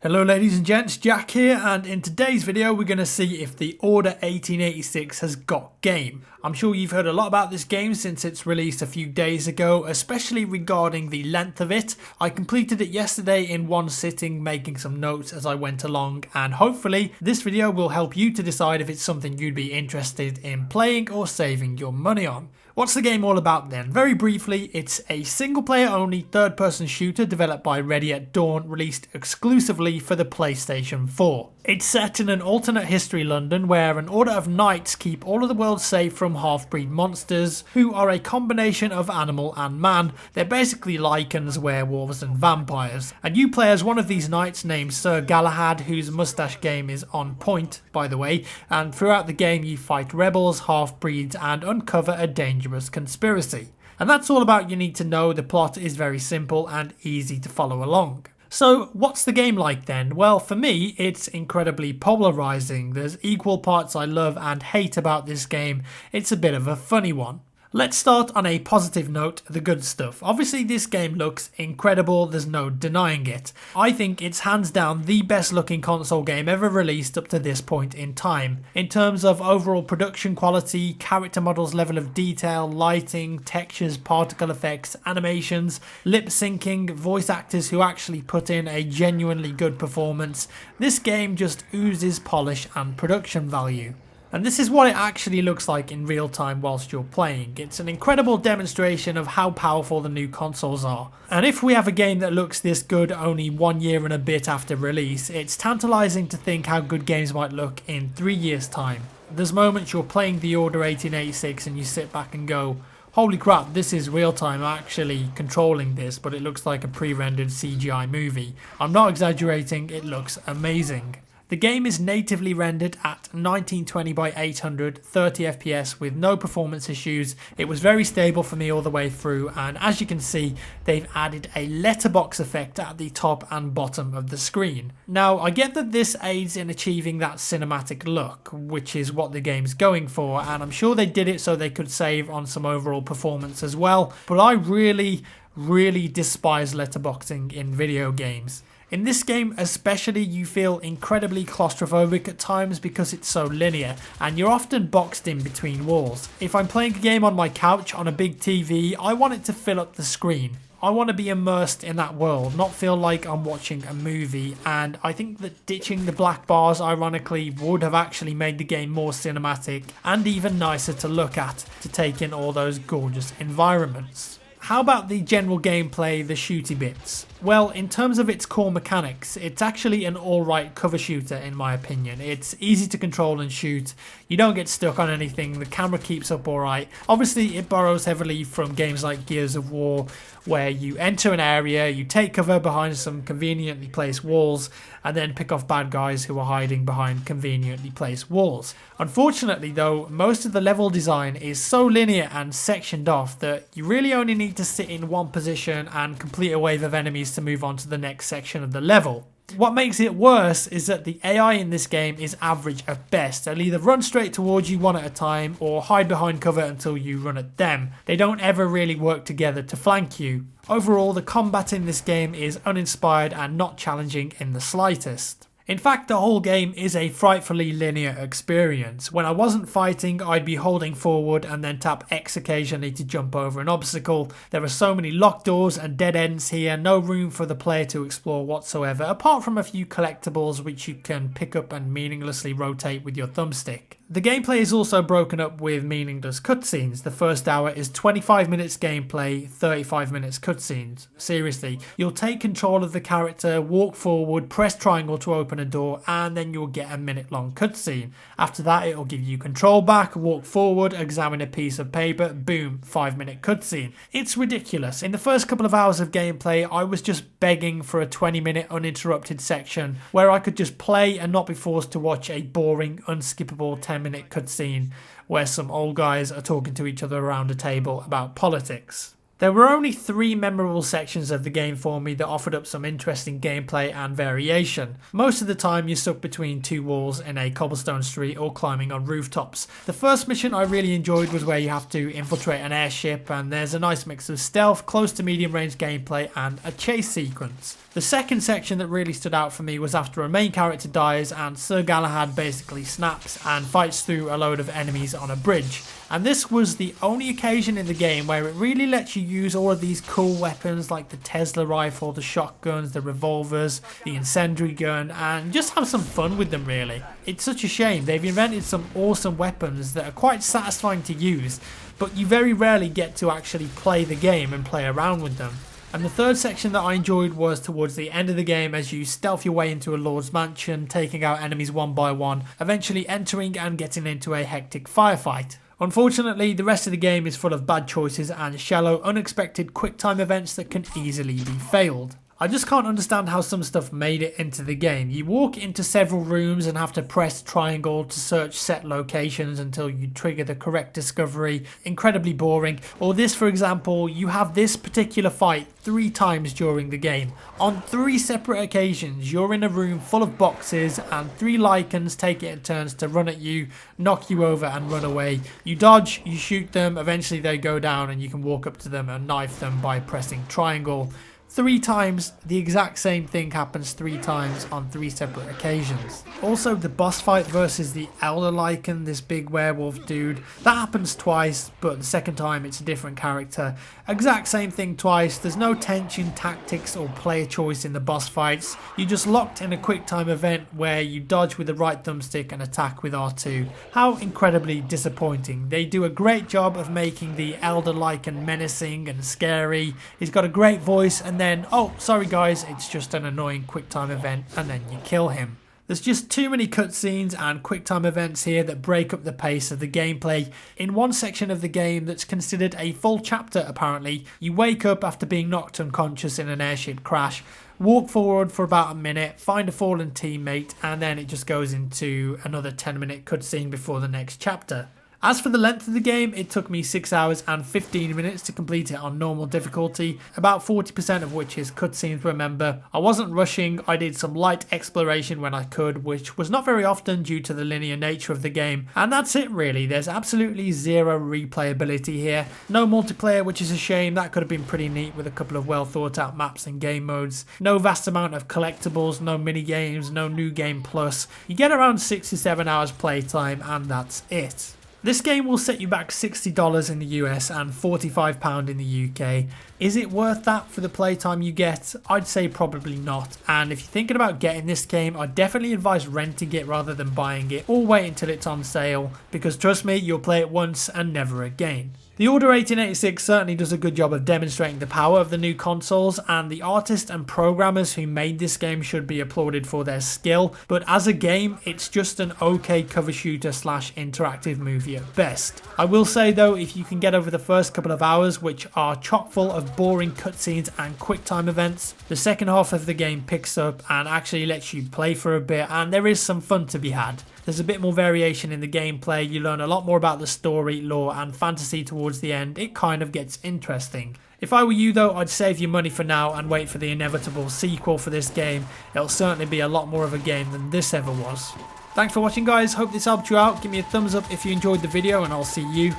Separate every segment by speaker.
Speaker 1: Hello ladies and gents, Jack here, and in today's video we're going to see if the Order 1886 has got game. I'm sure you've heard a lot about this game since its release a few days ago, especially regarding the length of it. I completed it yesterday in one sitting, making some notes as I went along, and hopefully this video will help you to decide if it's something you'd be interested in playing or saving your money on. What's the game all about then? Very briefly, it's a single player only third person shooter developed by Ready at Dawn, released exclusively for the PlayStation 4. It's set in an alternate history London where an order of knights keep all of the world safe from half-breed monsters who are a combination of animal and man. They're basically lycans, werewolves and vampires. And you play as one of these knights named Sir Galahad, whose mustache game is on point by the way, and throughout the game you fight rebels, half-breeds and uncover a dangerous conspiracy. And that's all about you need to know. The plot is very simple and easy to follow along. So what's the game like then? Well, for me, it's incredibly polarizing. There's equal parts I love and hate about this game. It's a bit of a funny one. Let's start on a positive note, the good stuff. Obviously this game looks incredible, there's no denying it. I think it's hands down the best looking console game ever released up to this point in time. In terms of overall production quality, character models, level of detail, lighting, textures, particle effects, animations, lip syncing, voice actors who actually put in a genuinely good performance, this game just oozes polish and production value. And this is what it actually looks like in real time whilst you're playing. It's an incredible demonstration of how powerful the new consoles are. And if we have a game that looks this good only 1 year and a bit after release, it's tantalizing to think how good games might look in 3 years time. There's moments you're playing the Order 1886 and you sit back and go, holy crap, this is real time, I'm actually controlling this, but it looks like a pre-rendered CGI movie. I'm not exaggerating, it looks amazing. The game is natively rendered at 1920 by 800, 30 FPS with no performance issues. It was very stable for me all the way through, and as you can see, they've added a letterbox effect at the top and bottom of the screen. Now, I get that this aids in achieving that cinematic look, which is what the game's going for, and I'm sure they did it so they could save on some overall performance as well, but I really despise letterboxing in video games. In this game especially, you feel incredibly claustrophobic at times because it's so linear and you're often boxed in between walls. If I'm playing a game on my couch on a big TV, I want it to fill up the screen. I want to be immersed in that world, not feel like I'm watching a movie, and I think that ditching the black bars ironically would have actually made the game more cinematic and even nicer to look at to take in all those gorgeous environments. How about the general gameplay, the shooty bits? Well, in terms of its core mechanics, it's actually an alright cover shooter in my opinion. It's easy to control and shoot, you don't get stuck on anything, the camera keeps up alright. Obviously it borrows heavily from games like Gears of War, where you enter an area, you take cover behind some conveniently placed walls, and then pick off bad guys who are hiding behind conveniently placed walls. Unfortunately though, most of the level design is so linear and sectioned off that you really only need to sit in one position and complete a wave of enemies to move on to the next section of the level. What makes it worse is that the AI in this game is average at best. They'll either run straight towards you one at a time or hide behind cover until you run at them. They don't ever really work together to flank you. Overall, the combat in this game is uninspired and not challenging in the slightest. In fact, the whole game is a frightfully linear experience. When I wasn't fighting, I'd be holding forward and then tap X occasionally to jump over an obstacle. There are so many locked doors and dead ends here, no room for the player to explore whatsoever, apart from a few collectibles which you can pick up and meaninglessly rotate with your thumbstick. The gameplay is also broken up with meaningless cutscenes. The first hour is 25 minutes gameplay, 35 minutes cutscenes. Seriously, you'll take control of the character, walk forward, press triangle to open a door, and then you'll get a minute-long cutscene. After that, it'll give you control back, walk forward, examine a piece of paper, boom, 5-minute cutscene. It's ridiculous. In the first couple of hours of gameplay, I was just begging for a 20-minute uninterrupted section where I could just play and not be forced to watch a boring, unskippable 10-minute cutscene where some old guys are talking to each other around a table about politics. There were only 3 memorable sections of the game for me that offered up some interesting gameplay and variation. Most of the time you're stuck between 2 walls in a cobblestone street or climbing on rooftops. The first mission I really enjoyed was where you have to infiltrate an airship, and there's a nice mix of stealth, close to medium range gameplay and a chase sequence. The second section that really stood out for me was after a main character dies and Sir Galahad basically snaps and fights through a load of enemies on a bridge. And this was the only occasion in the game where it really lets you use all of these cool weapons like the Tesla rifle, the shotguns, the revolvers, the incendiary gun, and just have some fun with them really. It's such a shame, they've invented some awesome weapons that are quite satisfying to use, but you very rarely get to actually play the game and play around with them. And the third section that I enjoyed was towards the end of the game as you stealth your way into a lord's mansion, taking out enemies one by one, eventually entering and getting into a hectic firefight. Unfortunately, the rest of the game is full of bad choices and shallow, unexpected quick-time events that can easily be failed. I just can't understand how some stuff made it into the game. You walk into several rooms and have to press triangle to search set locations until you trigger the correct discovery. Incredibly boring. Or this, for example, you have this particular fight 3 times during the game. On 3 separate occasions, you're in a room full of boxes and 3 lichens take it in turns to run at you, knock you over and run away. You dodge, you shoot them, eventually they go down and you can walk up to them and knife them by pressing triangle. 3 times, the exact same thing happens 3 times on 3 separate occasions. Also, the boss fight versus the Elder Lycan, this big werewolf dude, that happens twice, but the second time it's a different character. Exact same thing twice, there's no tension, tactics or player choice in the boss fights. You're just locked in a quick time event where you dodge with the right thumbstick and attack with R2. How incredibly disappointing. They do a great job of making the Elder Lycan menacing and scary. He's got a great voice and then, oh, sorry guys, it's just an annoying QuickTime event, and then you kill him. There's just too many cutscenes and QuickTime events here that break up the pace of the gameplay. In one section of the game that's considered a full chapter apparently, you wake up after being knocked unconscious in an airship crash, walk forward for about a minute, find a fallen teammate, and then it just goes into another 10-minute cutscene before the next chapter. As for the length of the game, it took me 6 hours and 15 minutes to complete it on normal difficulty, about 40% of which is cutscenes, remember. I wasn't rushing, I did some light exploration when I could, which was not very often due to the linear nature of the game. And that's it really, there's absolutely zero replayability here. No multiplayer, which is a shame, that could have been pretty neat with a couple of well thought out maps and game modes. No vast amount of collectibles, no mini games, no new game plus. You get around 6 to 7 hours playtime and that's it. This game will set you back $60 in the US and £45 in the UK. Is it worth that for the playtime you get? I'd say probably not. And if you're thinking about getting this game, I'd definitely advise renting it rather than buying it, or wait until it's on sale, because trust me, you'll play it once and never again. The Order 1886 certainly does a good job of demonstrating the power of the new consoles, and the artists and programmers who made this game should be applauded for their skill, but as a game, it's just an okay cover shooter slash interactive movie at best. I will say though, if you can get over the first couple of hours, which are chock full of boring cutscenes and quick time events, the second half of the game picks up and actually lets you play for a bit, and there is some fun to be had. There's a bit more variation in the gameplay, you learn a lot more about the story, lore and fantasy towards the end. It kind of gets interesting. If I were you though, I'd save your money for now and wait for the inevitable sequel for this game. It'll certainly be a lot more of a game than this ever was. Thanks for watching guys, hope this helped you out. Give me a thumbs up if you enjoyed the video and I'll see you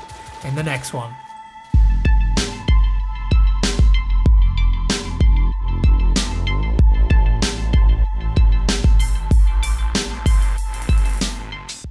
Speaker 1: in the next one.